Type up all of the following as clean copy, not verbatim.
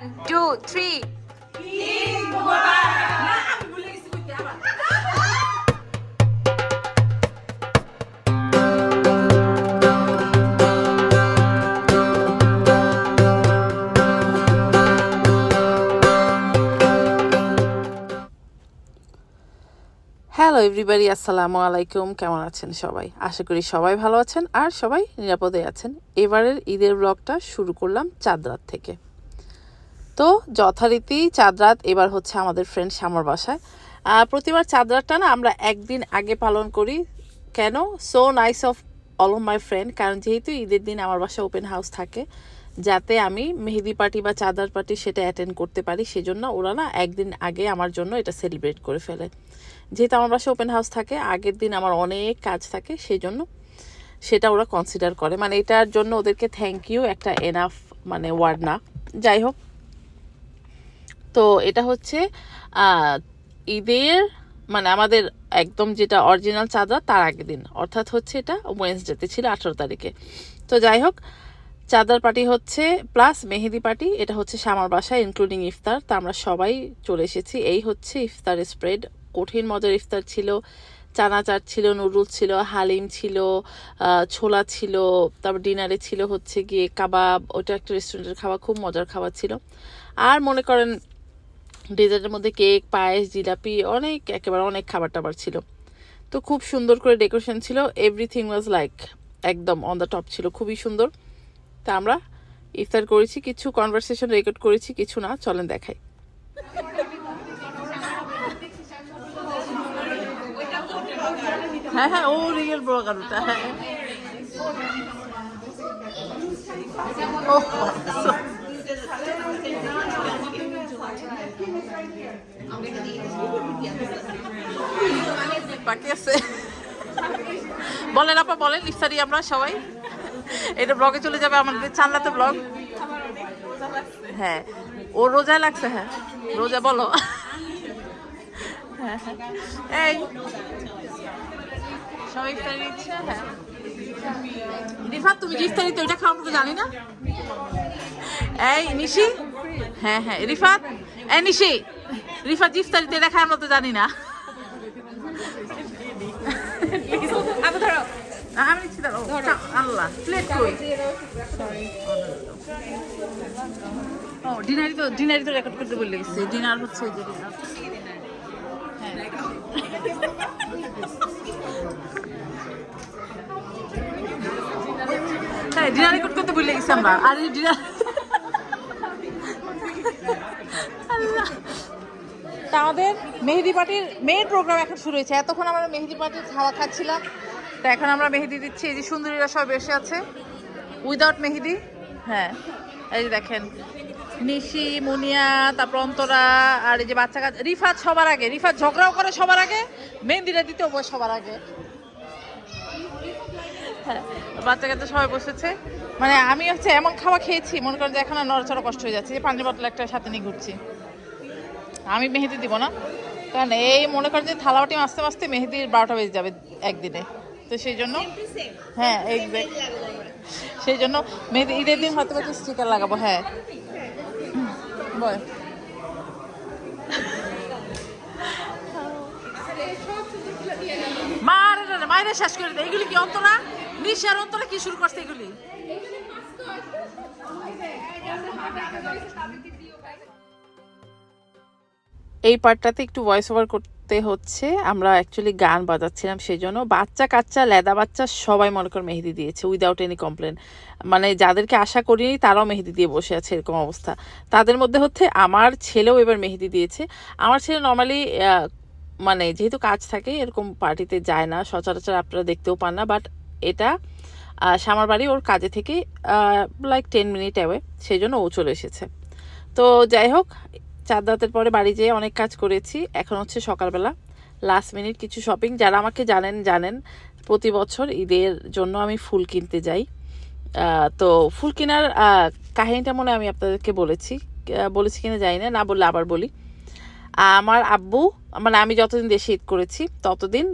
2, 3. Hello everybody, আসসালামু আলাইকুম। কেমন আছেন সবাই? আশা করি সবাই ভালো আছেন আর সবাই নিরাপদে আছেন। এবারের ঈদের ব্লগটা শুরু করলাম চাঁদ রাত থেকে। তো যথারীতি চাঁদ রাত এবার হচ্ছে আমাদের ফ্রেন্ড শামার বাসায়। প্রতিবার চাঁদ রাতটা না আমরা একদিন আগে পালন করি। কেন? So nice of all of my friend, কারণ যেহেতু ঈদের দিন আমার বাসায় ওপেন হাউস থাকে, যাতে আমি মেহেদি পার্টি বা চাঁদ রাত পার্টি সেটা অ্যাটেন্ড করতে পারি, সেজন্য ওরা না একদিন আগে আমার জন্য এটা সেলিব্রেট করে ফেলে। যেহেতু আমার বাসায় ওপেন হাউস থাকে, আগের দিন আমার অনেক কাজ থাকে, সেই জন্য সেটা ওরা কনসিডার করে। মানে এটার জন্য ওদেরকে থ্যাংক ইউ একটা এনাফ মানে ওয়ার্ড না। যাই হোক, তো এটা হচ্ছে ঈদের মানে আমাদের একদম যেটা অরিজিনাল চাঁদ রাত তার আগের দিন, অর্থাৎ হচ্ছে এটা ওয়েডনেসডেতে ছিল 18 তারিখে। তো যাই হোক, চাঁদার পার্টি হচ্ছে প্লাস মেহেদি পার্টি, এটা হচ্ছে শামার বাসায় ইনক্লুডিং ইফতার। তা আমরা সবাই চলে এসেছি। এই হচ্ছে ইফতারের স্প্রেড। কঠিন মজার ইফতার ছিল। চানাচার ছিল, নুডলস ছিল, হালিম ছিল, ছোলা ছিল, তারপর ডিনারে ছিল হচ্ছে গিয়ে কাবাব। ওটা একটা রেস্টুরেন্টের খাবার, খুব মজার খাবার ছিল। আর মনে করেন ডেজার্টের মধ্যে কেক, পায়েস, জিলাপি, অনেক একেবারে অনেক খাবার টাবার ছিল। তো খুব সুন্দর করে ডেকোরেশন ছিল। এভরিথিং ওয়াজ লাইক একদম অন দ্য টপ ছিল, খুবই সুন্দর। তা আমরা ইফতার করেছি, কিছু কনভারসেশন রেকর্ড করেছি, কিছু না। চলেন দেখাই। হ্যাঁ হ্যাঁ, ও রিয়েল ব্লগার ওটা। হ্যাঁ, ও বাকি আছে। বলেন আপা, বলেন। ইফতারি আমরা সবাই, এটা ব্লগে চলে যাবে আমাদের চান্নাতে ব্লগ। হ্যাঁ, ও রোজা লাগছে। হ্যাঁ রোজা, বলো। হ্যাঁ হ্যাঁ, এই সবাই ইফতারি নিচ্ছে। হ্যাঁ রিফাত, তুমি যে ইফতারিতে ওইটা খাওয়া তো জানি না। এই নিশি, হ্যাঁ হ্যাঁ রিফাত, এই নিশি, রিফাত ইফতারিতে এটা খায় আমরা তো জানি না। আমি নিচ্ছি, দাঁড়াও। আল্লাহ, প্লেট কই? ও ডিনারই তো রেকর্ড করতে বলে গেছে। ডিনার হচ্ছে যে ডিনার। হ্যাঁ, ডিনার রেকর্ড করতে ভুলে গেছি আমরা। আর এই ডিনার আমাদের মেহেদি পার্টির মেইন প্রোগ্রাম এখন শুরু হয়েছে। এতক্ষণ আমরা মেহেদি পার্টির খাওয়া খাচ্ছিলাম, তো এখন আমরা মেহেদি দিচ্ছি। এই যে সুন্দরীরা সব বসে আছে উইদাউট মেহেদি। হ্যাঁ, এই যে দেখেন নিশি, মুনিয়া, তারপর অন্তরা, আর এই যে বাচ্চা কাচ্চা। রিফাত সবার আগে, রিফাত ঝগড়াও করে সবার আগে, মেহেদিটা দিতেও বসে সবার আগে। হ্যাঁ, বাচ্চা কাচ্চা সবাই বসেছে। মানে আমি হচ্ছে এমন খাওয়া খেয়েছি, মনে করেন যে এখন আর নড়াচড়া কষ্ট হয়ে যাচ্ছে। যে পানির বোতল একটা সাথে নিয়ে ঘুরছি। আমি মেহেদি দিব না, কারণ এই মনে করেন যে থালাবাটি মাসতে মাসতে মেহেদির 12টা বেজে যাবে একদিনে। তো সেই জন্য হ্যাঁ, সেই জন্য মেহেদি ঈদের দিন হয়তো একটু স্টিকার লাগাবো। হ্যাঁ বল, মায়েরা শেষ করে দেয়। এগুলি কি অন্তরা, নিশার অন্তরা কি শুরু করছে এগুলি? এই পার্টটাতে একটু ভয়েস ওভার করতে হচ্ছে। আমরা অ্যাকচুয়ালি গান বাজাচ্ছিলাম, সেই জন্য বাচ্চা কাচ্চা, লেদা বাচ্চা সবাই মনে কর মেহেদি দিয়েছে উইদাউট এনি কমপ্লেন। মানে যাদেরকে আশা করিনি তারাও মেহেদি দিয়ে বসে আছে, এরকম অবস্থা। তাদের মধ্যে হচ্ছে আমার ছেলেও এবার মেহেদি দিয়েছে। আমার ছেলে নর্মালি মানে যেহেতু কাজ থাকে এরকম পার্টিতে যায় না সচরাচর, আপনারা দেখতেও পান না। বাট এটা শামার বাড়ি ওর কাজে থেকে লাইক 10 মিনিট অ্যাওয়ে, সেই জন্য ও চলে এসেছে। তো যাই হোক, চাঁদ রাতের পরে বাড়ি যেয়ে অনেক কাজ করেছি। এখন হচ্ছে সকালবেলা লাস্ট মিনিট কিছু শপিং। যারা আমাকে জানেন প্রতি বছর ঈদের জন্য আমি ফুল কিনতে যাই। তো ফুল কেনার কাহিনীটা মনে আমি আপনাদেরকে বলেছি কিনা জানি না, না বললে আবার বলি। আমার আব্বু, মানে আমি যতদিন দেশে ঈদ করেছি ততদিন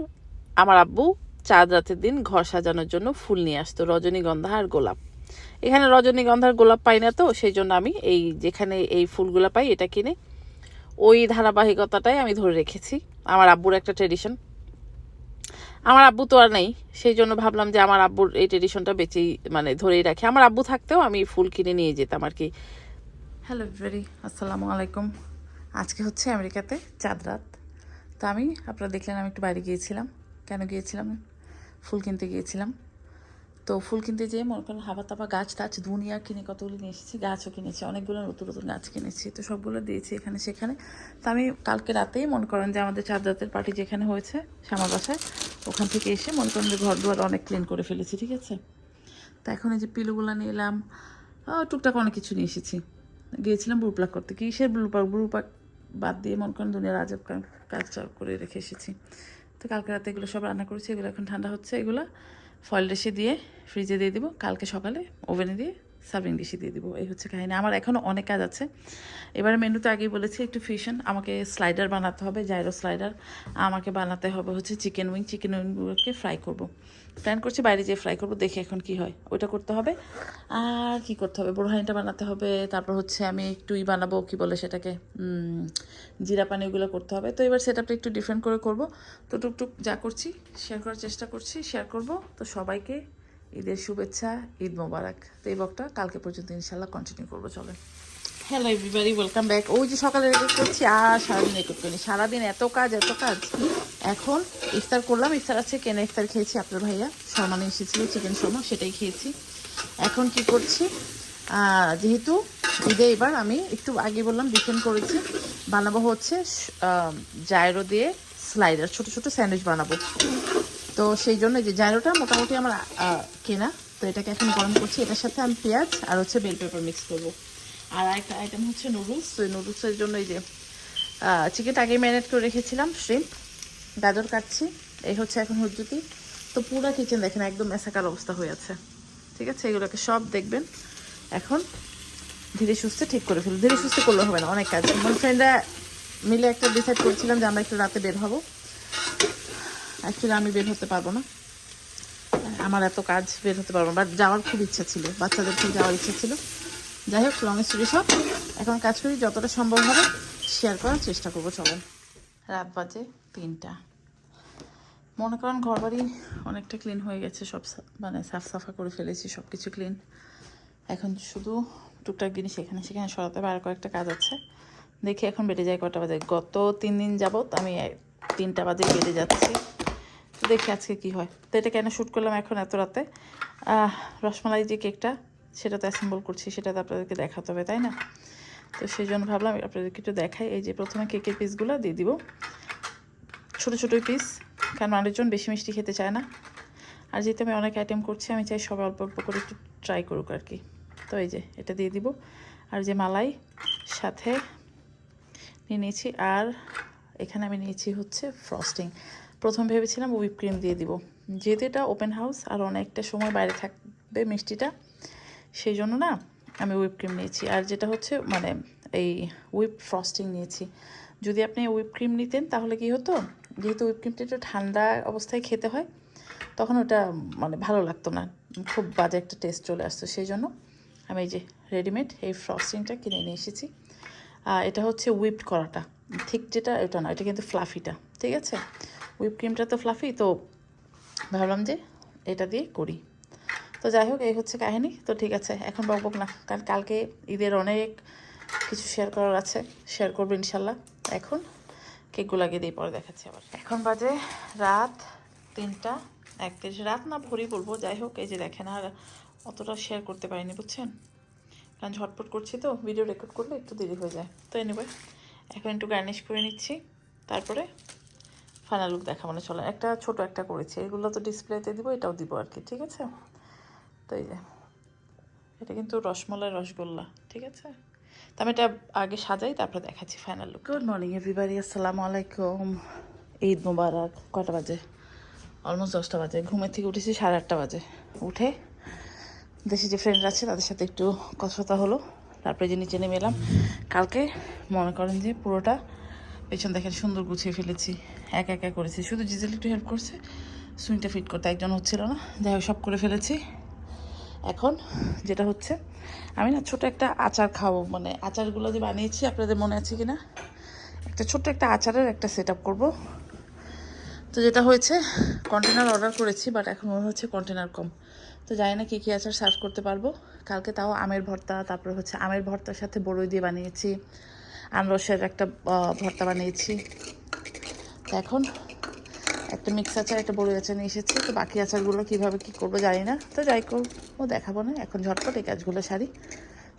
আমার আব্বু চাঁদ রাতের দিন ঘর সাজানোর জন্য ফুল নিয়ে আসতো, রজনীগন্ধা আর গোলাপ। এখানে রজনীগন্ধার গোলাপ পাই না, তো সেই জন্য আমি এই যেখানে এই ফুলগুলো পাই এটা কিনে ওই ধারাবাহিকতাটাই আমি ধরে রেখেছি। আমার আব্বুর একটা ট্রেডিশন, আমার আব্বু তো আর নেই, সেই জন্য ভাবলাম যে আমার আব্বুর এই ট্রেডিশনটা বেঁচেই মানে ধরেই রাখি। আমার আব্বু থাকতেও আমি ফুল কিনে নিয়ে যেতাম আর কি। হ্যালো এভরিবডি, আসসালামু আলাইকুম। আজকে হচ্ছে আমেরিকাতে চাঁদ রাত। তো আপনারা দেখলেন আমি একটু বাইরে গিয়েছিলাম। কেন গিয়েছিলাম? ফুল কিনতে গিয়েছিলাম। তো ফুল কিনতে যেয়ে মনে করেন হাবা তাবা গাছ টাছ দুনিয়া কিনে কতগুলো নিয়ে এসেছি, গাছও কিনেছি, অনেকগুলো নতুন নতুন গাছ কিনেছি। তো সবগুলো দিয়েছি এখানে সেখানে। তো আমি কালকে রাতেই মনে করেন যে আমাদের চাঁদ রাতের পার্টি যেখানে হয়েছে শ্যামা বাসায়, ওখান থেকে এসে মনে করেন যে ঘর দুয়ার অনেক ক্লিন করে ফেলেছি, ঠিক আছে। তো এখন এই যে পিলুগুলো নিয়ে এলাম, টুকটাক অনেক কিছু নিয়ে এসেছি। গিয়েছিলাম ব্লু প্লাক করতে, কিসের ব্লু প্লাক বাদ দিয়ে মনে করেন দুনিয়ার আজব কাজ করে রেখে এসেছি। তো কালকে রাতে এগুলো সব রান্না করেছি, এগুলো এখন ঠান্ডা হচ্ছে। এগুলো ফয়েল ডিশে দিয়ে ফ্রিজে দিয়ে দিব, কালকে সকালে ওভেনে দিয়ে সার্ভিং ডিশে দিয়ে দিব। এই হচ্ছে কাহিনী। আমার এখনও অনেক কাজ আছে। এবারে মেনুতে আগেই বলেছি একটু ফিউশন, আমাকে স্লাইডার বানাতে হবে, জাইরো স্লাইডার। আমাকে বানাতে হবে হচ্ছে চিকেন উইংগুলোকে ফ্রাই করব। প্ল্যান করছি বাইরে যেয়ে ফ্রাই করবো, দেখি এখন কি হয়। ওইটা করতে হবে। আর কি করতে হবে, বোরহানিটা বানাতে হবে। তারপর হচ্ছে আমি একটুই বানাবো, কি বলে সেটাকে, জিরা পানি, ওগুলো করতে হবে। তো এবার সেটআপটা একটু ডিফারেন্ট করে করব। তো টুকটুক যা করছি শেয়ার করার চেষ্টা করছি, শেয়ার করব। তো সবাইকে ঈদের শুভেচ্ছা, ঈদ মোবারক। তো এই ব্লগটা কালকে পর্যন্ত ইনশাল্লাহ কন্টিনিউ করবো, চলেন। Hello everybody, welcome back. ওই যে সকালে রেকর্ড করছি আর সারাদিন রেকর্ড করি, সারাদিন এত কাজ। এখন ইফতার করলাম, ইফতার আছে কেনা ইফতার খেয়েছি। আপনার ভাইয়া শর্মা নিয়ে এসেছিল, চিকেন শর্মা, সেটাই খেয়েছি। এখন কি করছি, যেহেতু ঈদে এবার আমি একটু আগে বললাম ডিফারেন্ট করেছি, বানাবো হচ্ছে জায়রো দিয়ে স্লাইডার, ছোট ছোট স্যান্ডউইচ বানাবো। তো সেই জন্য যে জায়রোটা মোটামুটি আমার কেনা। তো এটাকে এখন গরম করছি, এটার সাথে আমি পেঁয়াজ আর হচ্ছে বেল পেপার মিক্স করবো। আর একটা আইটেম হচ্ছে নুডলস। তো এই নুডলসের জন্য এই যে চিকেনটা আগে ম্যারিনেট করে রেখেছিলাম, শ্রিম্প, গাজর কাটছি। এই হচ্ছে এখন হুজ্জুতি। তো পুরো কিচেন দেখেন একদম মেসাকার অবস্থা হয়ে আছে, ঠিক আছে। এগুলোকে সব দেখবেন এখন ধীরে সুস্থে ঠিক করে ফেলবো। ধীরে সুস্থে করলে হবে না, অনেক কাজ। আমার ফ্রেন্ডরা মিলে একটা ডিসাইড করছিলাম যে আমরা একটু রাতে বের হবো। অ্যাকচুয়ালি আমি বের হতে পারবো না, আমার এত কাজ, বের হতে পারবো না। বাট যাওয়ার খুব ইচ্ছা ছিল, বাচ্চাদেরকে যাওয়ার ইচ্ছা ছিল। যাই হোক, লং স্টোরি সব, এখন কাজ করি, যতটা সম্ভব হবে শেয়ার করার চেষ্টা করবো। চলেন। রাত বাজে 3টা। মনে করেন ঘর বাড়ি অনেকটা ক্লিন হয়ে গেছে, সব মানে সাফা করে ফেলেছি, সব কিছু ক্লিন। এখন শুধু টুকটাক জিনিস এখানে সেখানে সরাতে হবে, আর কয়েকটা কাজ আছে। দেখি এখন বেড়ে যায় কটা বাজে। গত 3 দিন যাবত আমি 3টা বাজে বেড়ে যাচ্ছি। তো দেখি আজকে কি হয়। তো এটা কেন শ্যুট করলাম এখন এত রাতে, রসমালাই যে কেকটা সেটা তো অ্যাসেম্বল করছি, সেটা তো আপনাদেরকে দেখাতে হবে, তাই না? তো সেই জন্য ভাবলাম আপনাদেরকে একটু দেখাই। এই যে প্রথমে কেকের পিসগুলো দিয়ে দিব, ছোটো ছোটোই পিস, কারণ মানুষজন বেশি মিষ্টি খেতে চায় না। আর যেহেতু আমি অনেক আইটেম করছি, আমি চাই সবাই অল্প অল্প করে একটু ট্রাই করুক আর কি। তো এই যে এটা দিয়ে দিব। আর যে মালাই সাথে নিয়ে নিয়েছি, আর এখানে আমি নিয়েছি হচ্ছে ফ্রস্টিং। প্রথম ভেবেছিলাম হুইপ ক্রিম দিয়ে দিব, যেহেতু এটা ওপেন হাউস আর অনেকটা সময় বাইরে থাকবে মিষ্টিটা, সেই জন্য না আমি হুইপ ক্রিম নিয়েছি। আর যেটা হচ্ছে মানে এই হুইপ ফ্রস্টিং নিয়েছি। যদি আপনি হুইপ ক্রিম নিতেন তাহলে কি হতো, যেহেতু হুইপ ক্রিমটা একটু ঠান্ডা অবস্থায় খেতে হয়, তখন ওটা মানে ভালো লাগতো না, খুব বাজে একটা টেস্ট চলে আসতো। সেই জন্য আমি এই যে রেডিমেড এই ফ্রস্টিংটা কিনে নিয়ে এসেছি। এটা হচ্ছে হুইপড করাটা, ঠিক যেটা এটা না, এটা কিন্তু ফ্লাফিটা, ঠিক আছে। হুইপ ক্রিমটা তো ফ্লাফি, তো ভাবলাম যে এটা দিয়ে করি। তো যাই হোক, এই হচ্ছে কাহিনী। তো ঠিক আছে, এখন বকবক না, কারণ কালকে ঈদের অনেক কিছু শেয়ার করার আছে, শেয়ার করবো ইনশাল্লাহ। এখন কেকগুলো আগে দিয়ে পরে দেখাচ্ছি আবার। এখন বাজে রাত 3:31, রাত না ভোরই বলবো। যাই হোক, এই যে দেখেন, আর অতটা শেয়ার করতে পারিনি বুঝছেন, কারণ ঝটপট করছি, তো ভিডিও রেকর্ড করলে একটু দেরি হয়ে যায়। তো এনিওয়ে, এখন একটু গার্নিশ করে নিচ্ছি, তারপরে ফাইনাল লুক দেখাবো না। চলে, একটা ছোট একটা করেছি, এগুলো তো ডিসপ্লেতে দিব, এটাও দিব আর কি, ঠিক আছে। তো এই যে এটা কিন্তু রসমলাই রসগোল্লা, ঠিক আছে। তো আমি এটা আগে সাজাই, তারপরে দেখাচ্ছি final look. Good morning everybody, আসসালামু আলাইকুম, ঈদ মোবারক। কটা বাজে? অলমোস্ট 10টা বাজে। ঘুমের থেকে উঠেছি 8:30 বাজে। উঠে দেশে যে ফ্রেন্ডরা আছে তাদের সাথে একটু কথা হলো, তারপরে যে নিচে নেমে এলাম। কালকে মনে করেন যে পুরোটা পেছন দেখেন সুন্দর গুছিয়ে ফেলেছি, একা একা করেছি, শুধু জিজেল একটু হেল্প করছে সুইংটা ফিট করতে, একজন হচ্ছিল না। যাই হোক, সব করে ফেলেছি। এখন যেটা হচ্ছে আমি না ছোট একটা আচার খাবো, মানে আচারগুলো যে বানিয়েছি আপনাদের মনে আছে কিনা, একটা ছোট্ট একটা আচারের একটা সেট আপ করবো। তো যেটা হয়েছে কন্টেনার অর্ডার করেছি, বাট এখন মনে হচ্ছে কন্টেনার কম, তো জানি না কী কী আচার সার্ভ করতে পারবো। কালকে তাও আমের ভর্তা, তারপরে হচ্ছে আমের ভর্তার সাথে বড়ই দিয়ে বানিয়েছি, আনারসের একটা ভর্তা বানিয়েছি। তো এখন একটা মিক্স আচার, একটা বড়ই আচার নিয়ে এসেছি। তো বাকি আচারগুলো কীভাবে কী করবো জানি না, তো যাই করবো দেখাবো না, এখন ঝটপট এই কাজগুলো সারি,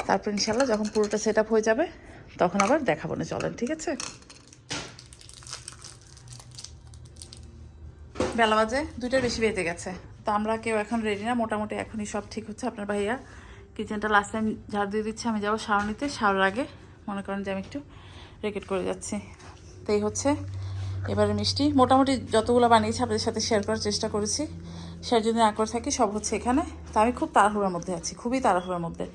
তারপর ইনশাল্লাহ যখন পুরোটা সেট আপ হয়ে যাবে তখন আবার দেখাবো না, চলেন ঠিক আছে। বেলা বাজে 2টার বেশি বেজে গেছে, তো আমরা কেউ এখন রেডি না, মোটামুটি এখনই সব ঠিক হচ্ছে। আপনার ভাইয়া কিচেনটা লাস্ট টাইম ঝাড় দিয়ে দিচ্ছে, আমি যাবো শাওয়ার নিতে, শাওয়ার আগে মনে করেন যে আমি একটু রেকেট করে যাচ্ছি। তো এই হচ্ছে এবারে মিষ্টি, মোটামুটি যতগুলো বানিয়েছি আপনাদের সাথে শেয়ার করার চেষ্টা করেছি, শেয়ার যদি না করে থাকি সব হচ্ছে এখানে। তো আমি খুব তাড়াহুড়োর মধ্যে আছি, খুবই তাড়াহুড়োর মধ্যে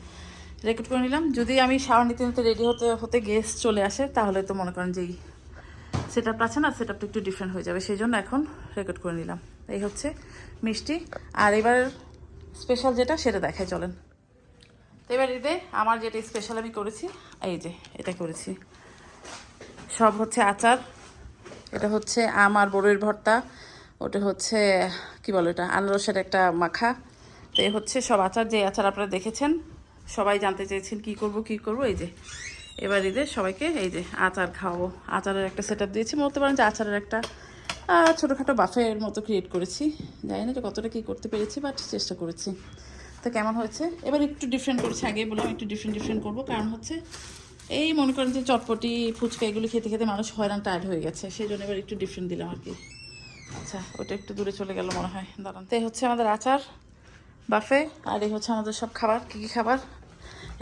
রেকেট করে নিলাম। যদি আমি শাওয়ার নিতে নিতে রেডি হতে হতে গেস্ট চলে আসে তাহলে তো মনে করেন যেই সেট আপ আছে না, সেট আপটা একটু ডিফারেন্ট হয়ে যাবে, সেই জন্য এখন রেকর্ড করে নিলাম। এই হচ্ছে মিষ্টি, আর এবার স্পেশাল যেটা সেটা দেখাই চলেন। তো এবার ঈদে আমার যেটা স্পেশাল আমি করেছি, এই যে এটা করেছি, সব হচ্ছে আচার, এটা হচ্ছে আম আর বড়ইয়ের ভর্তা, ওটা হচ্ছে কি বলো এটা আনারসের একটা মাখা। তো এই হচ্ছে সব আচার, যে আচার আপনারা দেখেছেন, সবাই জানতে চেয়েছেন কি করব, এই যে এবার ঈদে সবাইকে এই যে আচার খাওয়াবো। আচারের একটা সেট আপ দিয়েছি, বলতে পারেন যে আচারের একটা ছোটোখাটো বাফের মতো ক্রিয়েট করেছি, জানি না যে কতটা কী করতে পেরেছি, বাট চেষ্টা করেছি। তো কেমন হয়েছে, এবার একটু ডিফারেন্ট করেছি, আগেই বললাম একটু ডিফারেন্ট করবো, কারণ হচ্ছে এই মনে করেন যে চটপটি ফুচকা এগুলো খেতে খেতে মানুষ হয়রান টায়ার্ড হয়ে গেছে, সেই জন্য এবার একটু ডিফারেন্ট দিলাম আর কি। আচ্ছা ওটা একটু দূরে চলে গেল মনে হয়, দাঁড়ান। তো এই হচ্ছে আমাদের আচার বাফে, আর এই হচ্ছে আমাদের সব খাবার, কী কী খাবার,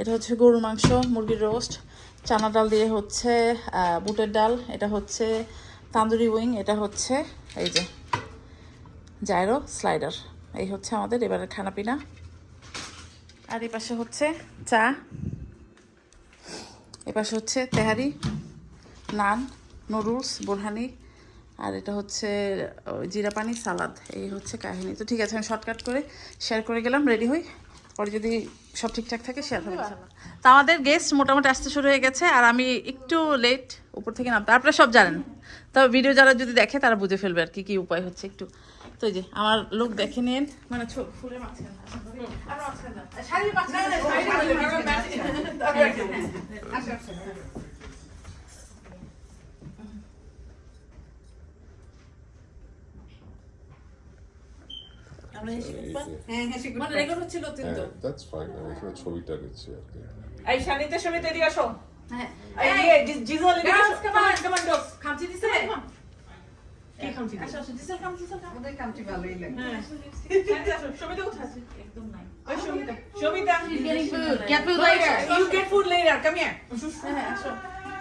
এটা হচ্ছে গরুর মাংস, মুরগির রোস্ট, চানা ডাল দিয়ে হচ্ছে বুটের ডাল, এটা হচ্ছে তান্দুরি উইং, এটা হচ্ছে এই যে জায়রো স্লাইডার। এই হচ্ছে আমাদের এবারের খানাপিনা। আর এই পাশে হচ্ছে চা, এ পাশে হচ্ছে তেহারি, নান, নুডলস, বোরহানি, আর এটা হচ্ছে জিরা পানি, সালাদ। এই হচ্ছে কাহিনী। তো ঠিক আছে, আমি শর্টকাট করে শেয়ার করে গেলাম, রেডি হই, পরে যদি সব ঠিকঠাক থাকে শেয়ার হবে। তো আমাদের গেস্ট মোটামুটি আসতে শুরু হয়ে গেছে, আর আমি একটু লেট উপর থেকে নামতে, আপনারা সব জানেন, তবে ভিডিও যারা যদি দেখে তারা বুঝে ফেলবে আর কি কি উপায় হচ্ছে একটু। তো এই যে আমার লোক দেখে নিন, মানে ফুলের মাঝখানে ছবিটা নিচ্ছি আর কি। এই শানিতে সমিতে এদিকে আসো। হ্যাঁ এই জিজল এদিকে আসো। কামান ডস। খামচি দিছে একদম কি খামচি? আসো দিছে খামচি আমাদের কামটি ভালোই লাগে। হ্যাঁ শানিতে আসো। সমিতে কোথায় আছে? একদম নাই। ওই Samita. Samita. Getting food. Get food later. You get food later. Come here. হ্যাঁ আসো,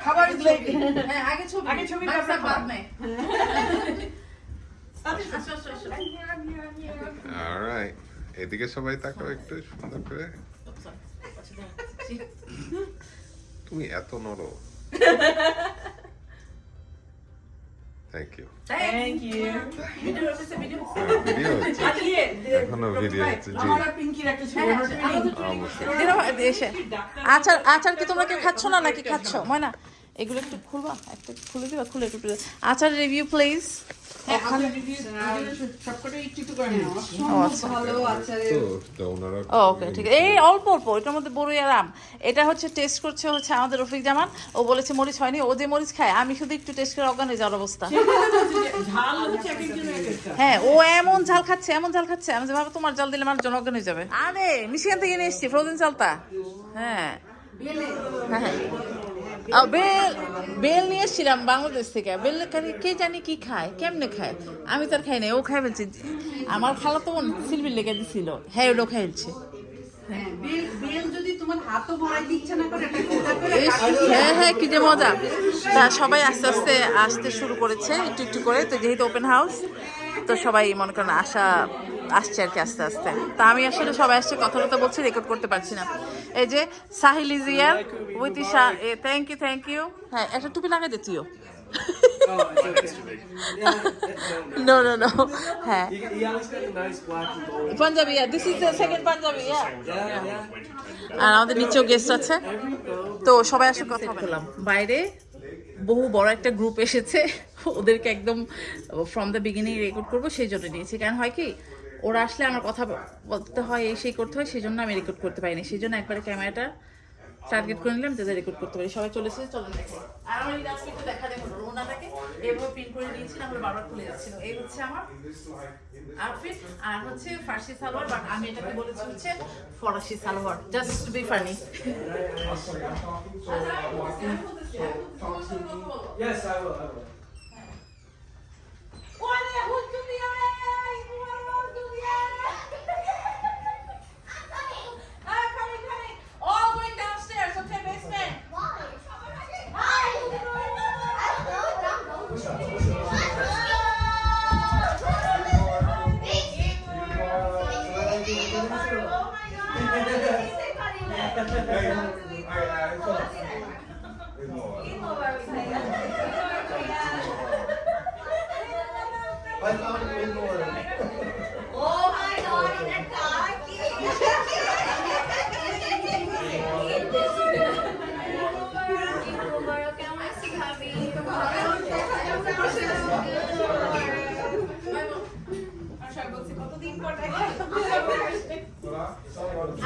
খাবার is late. হ্যাঁ আগে ছবি, আগে ছবি, বাদ তারপর বাদ খাবার। নাই। আসো আসো আসো। Alright. এদিকে সবাই তাকাও একটু সুন্দর করে। তুমি এত narrow. Thank you. Thank you. Video হচ্ছে ভিডিও। ভিডিও হচ্ছে। আর ইয়ে, এখনো ভিডিও হচ্ছে, জি। আমার আর পিঙ্কির একটা ছিল। অবশ্যই। আচার আচার কি তোমরা কেউ খাচ্ছ না নাকি খাচ্ছ? ময়না এগুলো একটু খুলবা, একটা খুলে দিবা, খুলে একটু আচার রিভিউ প্লিজ। ওখানে সবকটা একটু একটু করে নাও। ভালো আচারে তো তা ওনারা ওকে ঠিক আছে, এই অল্প অল্প এটার মধ্যে বড়ই আর আম, এটা হচ্ছে টেস্ট করছে হচ্ছে আমাদের রফিক জামান, ও বলেছে মরিচ হয়নি, ও যে মরিচ খায়, আমি শুধু একটু টেস্ট করে অজ্ঞান হয়ে যাওয়ার অবস্থা। ঝাল হচ্ছে এক একজনের এক একটা। হ্যাঁ ও এমন ঝাল খাচ্ছে, এমন ঝাল খাচ্ছে, আমি যে ভাবো তোমার জাল দিলে আমার জন অজ্ঞান হয়ে যাবে। আরে মিশিগান থেকে নিয়ে এসছি ফ্রোজেন চালতা। হ্যাঁ হ্যাঁ হ্যাঁ বেল বেল নিয়ে এসেছিলাম বাংলাদেশ থেকে, বেল কে জানি কি খায়, কেমনে খায়, আমি তো আর খাই নাই, ও খাই ফেলছে। আমার খালা তো সিলবির লেগে দিছিল, হ্যাঁ ওটাও খাইছে। বেল যদি তোমার হাতও ভরাই দিচ্ছে না করে এটা কোথা করে হ্যাঁ হ্যাঁ কি যে মজা। তা সবাই আস্তে আস্তে আসতে শুরু করেছে একটু একটু করে, তো যেহেতু ওপেন হাউস তো সবাই মনে করেন আসছে আর কি আস্তে আস্তে। তা আমি আসলে সবাই আসছে কথা বলছি, রেকর্ড করতে পারছি না। এই যে Sahil is here with Isha, thank you. হ্যাঁ একটা টুপি লাগাই দে তুইও। Oh, it's okay. No no no হ্যাঁ He always got the nice black and gold. Punjabi this is the second Punjabi Yeah. আর আমাদের নিচেও গেস্ট আছে Every girl. তো সবাই আসলে কথা বললাম বাইরে বহু বড় একটা গ্রুপ এসেছে ওদেরকে একদম ফ্রম দ্য বিগিনিং রেকর্ড করবো সেই জন্য নিয়েছি কারণ হয় কি ওরা আসলে আমার কথা বলতে হয় এই সেই করতে হয় সেই জন্য আমি রেকর্ড করতে পারিনি সেই জন্য একবারে ক্যামেরাটা টার্গেট করে নিলাম যাতে রেকর্ড করতে পারি সবাই চলে এসেছে চলো দেখো আর আমার এই আউটফিটটা দেখা দেখো ওনাটাকে এভাবে প্রিন্ট করে নিয়েছি না আমরা বারবার খুলে যাচ্ছিল এই হচ্ছে আমার আউটফিট আর হচ্ছে ফার্সি সালোয়ার বাট আমি এটাকে বলেছি হচ্ছে ফরাসি salwar just to be funny Yes, I will. All going downstairs, okay, basement. Oh my god, in the car. কেমন আছিস ভাবি?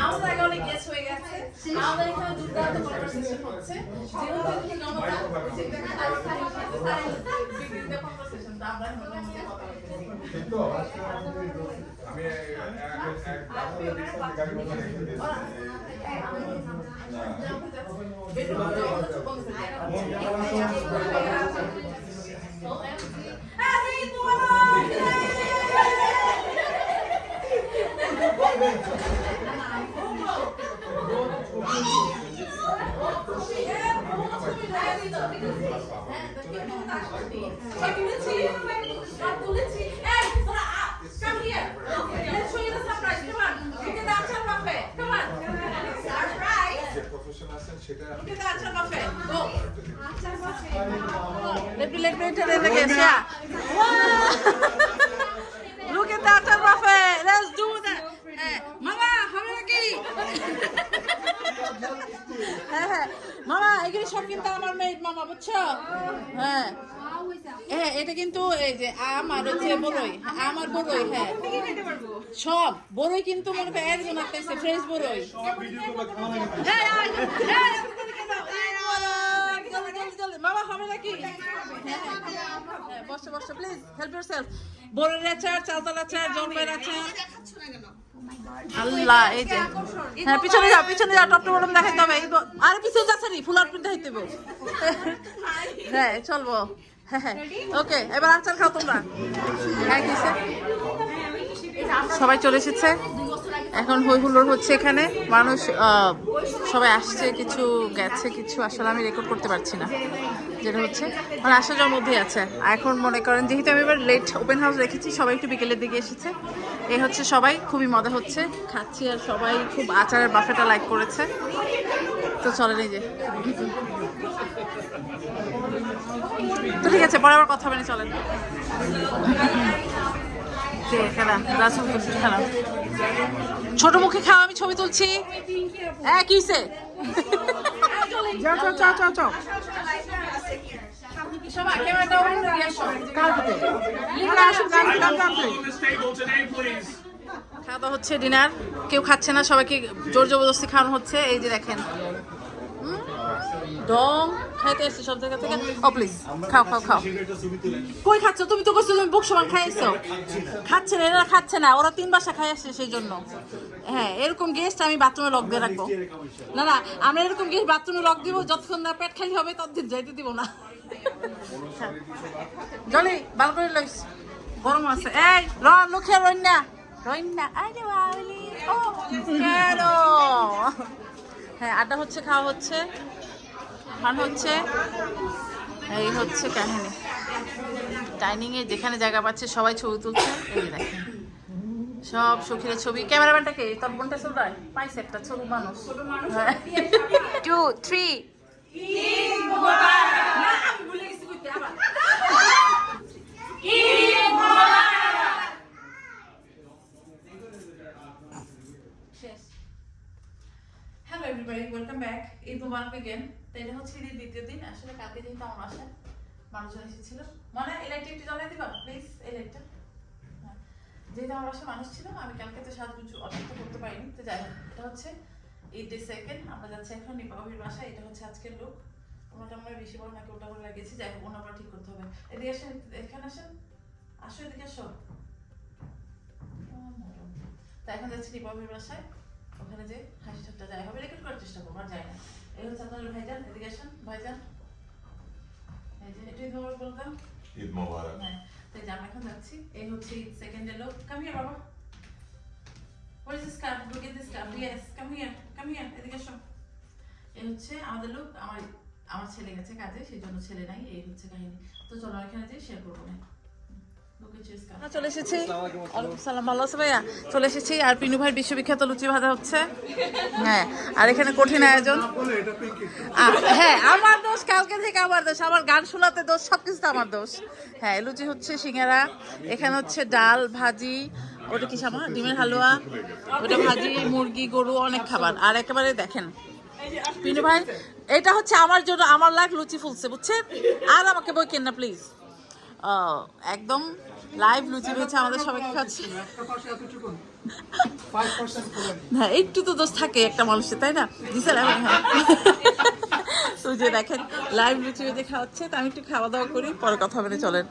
আমাদের আগে অনেক গেস্ট হয়ে গেছে আমাদের এখানে দুর্দান্ত কনভারসেশন হচ্ছে যেহেতু জনতা বিক্রিতে কনভারসেশন তো আমরা Come here. Let's show you the surprise. Come on. Look at the achar buffet. Come on. Surprise. Look at the achar buffet. Go. Let me enter in the guest. Yeah. Look at the achar buffet. Let's do that. Mama, how are you? মামা এগুলি সব কিন্তু আমার মেয়ে মামা বুঝছো হ্যাঁ হ্যাঁ এটা কিন্তু এই যে আম আর হচ্ছে বড়ই আমার বড়ই হ্যাঁ সব বড়ই কিন্তু মনে করে একজন আসতেছে ফ্রেশ বড়ই মামা হবে নাকি বসো বসো প্লিজ হেল্প ইয়োরসেলফ বড়ের আচার চালতাল আচার জলপাইয়ের আচার আল্লাহ এই যে হ্যাঁ পিছনে যাও টপ টপ দেখাইতে হবে আরে পিছনে যাচ্ছে নি ফুল আউটফিট দেখাইতে হবে হ্যাঁ চলবো হ্যাঁ ওকে এবার আচার খাও তোমরা হ্যাঁ কিসে সবাই চলে এসেছে এখন হই হুল্লোড় হচ্ছে এখানে মানুষ সবাই আসছে কিছু গেছে কিছু আসলে আমি রেকর্ড করতে পারছি না যেটা হচ্ছে মানে আসা যাওয়ার মধ্যেই আছে এখন মনে করেন যেহেতু আমি এবার লেট ওপেন হাউস রেখেছি সবাই একটু বিকেলের দিকে এসেছে এই হচ্ছে সবাই খুবই মজা হচ্ছে খাচ্ছি আর সবাই খুব আচারের বাফেটা লাইক করেছে তো চলে এই যে তো ঠিক আছে পরে আবার কথা বলে চলেন খেলা খেলা ছোট মুখে খাও আমি ছবি তুলছি হ্যাঁ কিসে সবাই ক্যামেরাটা অন করে আসো খাওয়া দাওয়া হচ্ছে ডিনার কেউ খাচ্ছে না সবাইকে জোর জবরদস্তি খাওয়ানো হচ্ছে এই যে দেখেন ডং খাইতে এসছি সব জায়গা থেকে ও প্লিজ খাও খাও খাও কই খাচ্ছ তুমি তো কইছো তুমি বুক সমান খাইছো খাচ্ছে না এরা খাচ্ছে না ওরা 3 বাসা খাই আসছে সেই জন্য হ্যাঁ এরকম গেস্ট আমি বাথরুমে লক দিয়ে রাখবো না না আমরা এরকম গেস্ট বাথরুমে লক দিব যতক্ষণ না পেট খালি হবে ততদিন যাইতে দিব না জলি ভালো করে লইস গরম আছে এই লুকিয়ে রইনা আরে বাবলি ও হ্যালো হ্যাঁ আড্ডা হচ্ছে খাওয়া হচ্ছে আর হচ্ছে এই হচ্ছে কাহিনী ডাইনিং এ যেখানে জায়গা পাচ্ছে সবাই ছবি তুলছে এই দেখেন সব সখীর ছবি ক্যামেরাম্যানটাকে তোর বোনটা চলরায় পাইছে একটা ছোট মানুষ 2 3 না আমি ভুলে গেছি কইতে আবার এগেন। তো এটা হচ্ছে ঈদের দ্বিতীয় দিন। আসলে কালকে যেহেতু আমার বাসায় মানুষজন এসেছিল, মানে এই লাইটটা একটু জ্বালাই দিবা প্লিজ, এই লাইটটা। যেহেতু আমার বাসায় মানুষ ছিল, আমি কালকে তো সাজগুজু অর্থ করতে পারিনি। তো যাই হোক, এটা হচ্ছে ঈদের সেকেন্ড। আমরা যাচ্ছি এখন নিপাবির বাসায়। এটা হচ্ছে আজকের লুক। ওনাটা আমরা বেশি বড় নাকি ওটা করে লাগিয়েছি, যাই হোক ওনাটা ঠিক করতে হবে। এদিকে আসেন, এখানে আসেন, আসো এদিকে আসো। তো এখন যাচ্ছি নিপাবির বাসায়, ওখানে যে হাসি ঠাট্টা যাই হবে, রেকর্ড করার চেষ্টা করবো, আর যাই না। এই হচ্ছে আপনার ভাইজান, এদিকে আসেন ভাইজান। এই যে এটাই ধরে বলতাম ঈদ মোবারক। হ্যাঁ, তাই যে আমরা এখন যাচ্ছি। এই হচ্ছে সেকেন্ড ডে লোক। কাম হিয়ার বাবা, what is this cup, look at this cup, yes come here, এদিকে আসো। এই হচ্ছে আমাদের লোক। আমার ছেলে গেছে কাজে, সেই জন্য ছেলে নাই। এই হচ্ছে কাহিনী। তো চলো এখানে যে শেয়ার করবো না। চলে এসেছি। ওয়ালাইকুম সালাম, ভালো আছে ভাইয়া? চলে এসেছি। আর পিনু ভাইয়ের বিশ্ববিখ্যাত লুচি ভাজা হচ্ছে। হ্যাঁ, আর এখানে কঠিন আয়োজন। হ্যাঁ, আমার দোষ, কালকে থেকে আমার দোষ, আমার গান শোনাতে দোষ, সবকিছুতে আমার দোষ। হ্যাঁ, লুচি হচ্ছে, সিঙ্গারা, এখানে হচ্ছে ডাল ভাজি, ওটা কি সামা ডিমের হালুয়া, ওটা ভাজি, মুরগি, গরু, অনেক খাবার। আর একেবারে দেখেন পিনু ভাই, এটা হচ্ছে আমার জন্য, আমার লাখ লুচি ফুলছে, বুঝছেন? আর আমাকে বই কেন না প্লিজ। একদম লাইভ লুচি ভেজে আমাদের সবাইকে খাচ্ছে। হ্যাঁ, একটু তো দোষ থাকে একটা মানুষের, তাই না? তো যে দেখেন লাইভ লুচি ভেজে খাওয়াচ্ছে। তো আমি একটু খাওয়া দাওয়া করি, পরে কথা হবে না, চলেন।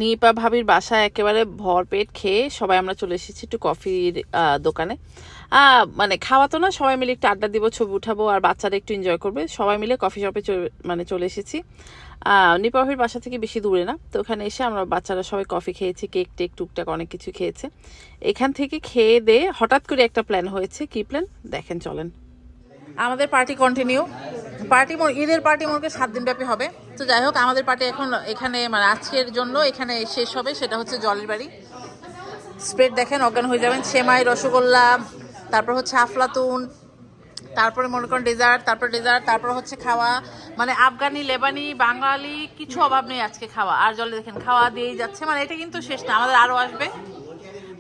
নিপা ভাবির বাসায় একেবারে ভরপেট খেয়ে সবাই আমরা চলে এসেছি একটু কফির দোকানে। মানে খাওয়া তো না, সবাই মিলে একটু আড্ডা দিব, ছবি উঠাবো, আর বাচ্চারা একটু এনজয় করবে। সবাই মিলে কফি শপে মানে চলে এসেছি। নিপা ভাবির বাসা থেকে বেশি দূরে না। তো ওখানে এসে আমরা বাচ্চারা সবাই কফি খেয়েছি, কেক টেক টুকটাক অনেক কিছু খেয়েছে। এখান থেকে খেয়ে দিয়ে হঠাৎ করে একটা প্ল্যান হয়েছে। কি প্ল্যান দেখেন, চলেন। আমাদের পার্টি কন্টিনিউ। ঈদের পার্টি মোরকে 7 দিন ব্যাপী হবে। তো যাই হোক, আমাদের পার্টি এখন এখানে মানে আজকের জন্য এখানে শেষ হবে। সেটা হচ্ছে জলের বাড়ি। স্প্রেড দেখেন, অজ্ঞান হয়ে যাবেন। সেমাই, রসগোল্লা, তারপর হচ্ছে আফলাতুন, তারপরে মনে করেন ডেজার্ট, তারপর হচ্ছে খাওয়া, মানে আফগানি, লেবানি, বাঙালি কিছু অভাব নেই আজকে খাওয়া। আর জলে দেখেন খাওয়া দিয়েই যাচ্ছে। মানে এটা কিন্তু শেষ না, আমাদের আরও আসবে।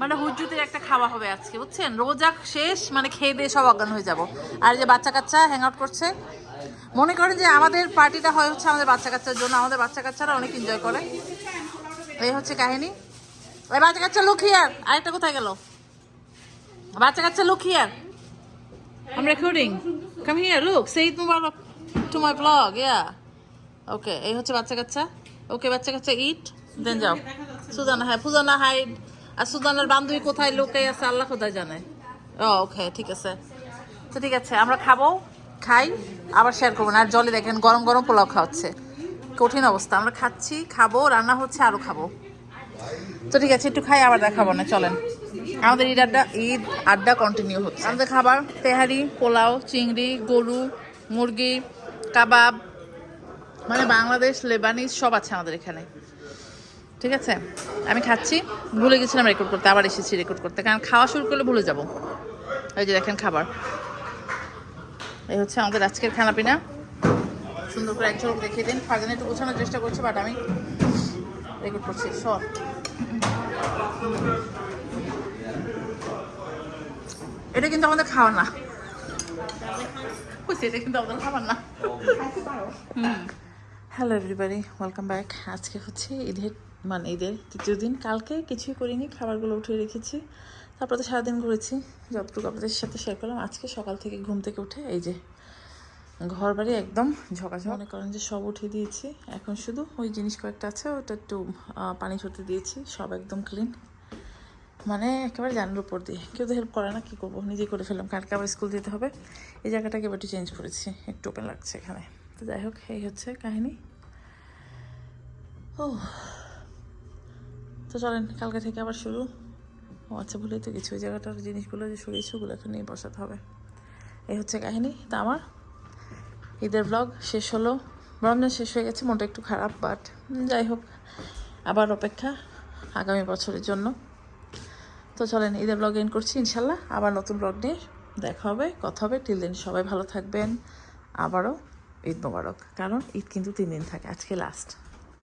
মানে হুজুতের একটা খাওয়া হবে আজকে, বুঝছেন? রোজা শেষ, মানে খেয়ে দিয়ে সব অজ্ঞান হয়ে যাব। আর যে বাচ্চা কাচ্চা হ্যাং আউট করছে, মনে করেন যে আমাদের পার্টিটা হয় হচ্ছে আমাদের বাচ্চা কাচ্চার জন্য। আমাদের বাচ্চা কাচ্চারা অনেক এনজয় করে। এই হচ্ছে কাহিনী। ওই বাচ্চা কাচ্চা লুক হিয়ার। আরেকটা কোথায় গেল? বাচ্চা কাচ্চা look here. I'm recording. Come here, look. Say it mubarak to my vlog. Yeah. Okay. এই হচ্ছে বাচ্চা কাচ্চা। ওকে, বাচ্চা কাচ্চা ইট, দেন যাও। সুজানা, হ্যাঁ, ফুজানা হাইড। আর সুজানার বান্ধবী কোথায় লোকে আছে আল্লাহ খোদাই জানে। ওকে, ঠিক আছে। তো ঠিক আছে, আমরা খাই, আবার শেয়ার করবো না। আর জলে দেখেন গরম গরম পোলাও খাওয়াচ্ছে। কঠিন অবস্থা। আমরা খাচ্ছি, খাবো, রান্না হচ্ছে, আরো খাবো। তো ঠিক আছে, একটু খাই, আবার দেখাবো না, চলেন। আমাদের ঈদ আড্ডা কন্টিনিউ হচ্ছে। আমাদের খাবার তেহারি, পোলাও, চিংড়ি, গরু, মুরগি, কাবাব, মানে বাংলাদেশ, লেবানিজ সব আছে আমাদের এখানে। ঠিক আছে, আমি খাচ্ছি। ভুলে গেছিলাম রেকর্ড করতে, আবার এসেছি রেকর্ড করতে, কারণ খাওয়া শুরু করলে ভুলে যাব। এই যে দেখেন খাবার। এই হচ্ছে আমাদের আজকের খানাপিনা। সুন্দর করে এক ঝলক দেখিয়ে দিন। ফারজানা একটু গোছানোর চেষ্টা করছি, বাট আমি রেকর্ড করছি। সব এটা কিন্তু আমাদের খাওয়া না, এটা কিন্তু আমাদের খাবার না। Hello everybody, welcome back. আজকে হচ্ছে ঈদের তৃতীয় দিন। কালকে কিছুই করিনি, খাবারগুলো উঠিয়ে রেখেছি। তারপর তো সারাদিন ঘুরেছি, যতটুকু আপনাদের সাথে শেয়ার করলাম। আজকে সকাল থেকে ঘুম থেকে উঠে এই যে ঘর বাড়ি একদম ঝকাঝক। মনে করেন যে সব উঠিয়ে দিয়েছি। এখন শুধু ওই জিনিস কয়েকটা আছে, ওটা একটু পানি ছড়তে দিয়েছি। সব একদম ক্লিন, মানে একেবারে জানার উপর দিয়ে। কেউ তো হেল্প করে না, কী করবো, নিজেই করে ফেললাম। কালকে আবার স্কুল যেতে হবে। এই জায়গাটাকে এবার একটু চেঞ্জ করেছি, একটু ওপেন লাগছে এখানে। তো যাই হোক, এই হচ্ছে কাহিনী। ও তো চলেন, কালকে থেকে আবার শুরু। ও আচ্ছা, ভুলেই তো কিছু, ওই জায়গাটার জিনিসগুলো যে সরিয়েছি ওগুলো এখন নিয়ে বসাতে হবে। এই হচ্ছে কাহিনী। তা আমার ঈদের ব্লগ শেষ হলো। রমজান শেষ হয়ে গেছে, মনটা একটু খারাপ, বাট যাই হোক, আবার অপেক্ষা আগামী বছরের জন্য। তো চলেন, ঈদের ব্লগ এন্ড করছি। ইনশাল্লাহ আবার নতুন ব্লগ নিয়ে দেখা হবে, কথা হবে। টিল দিন সবাই ভালো থাকবেন। আবারও ঈদ মোবারক, কারণ ঈদ কিন্তু 3 দিন থাকে, আজকে লাস্ট।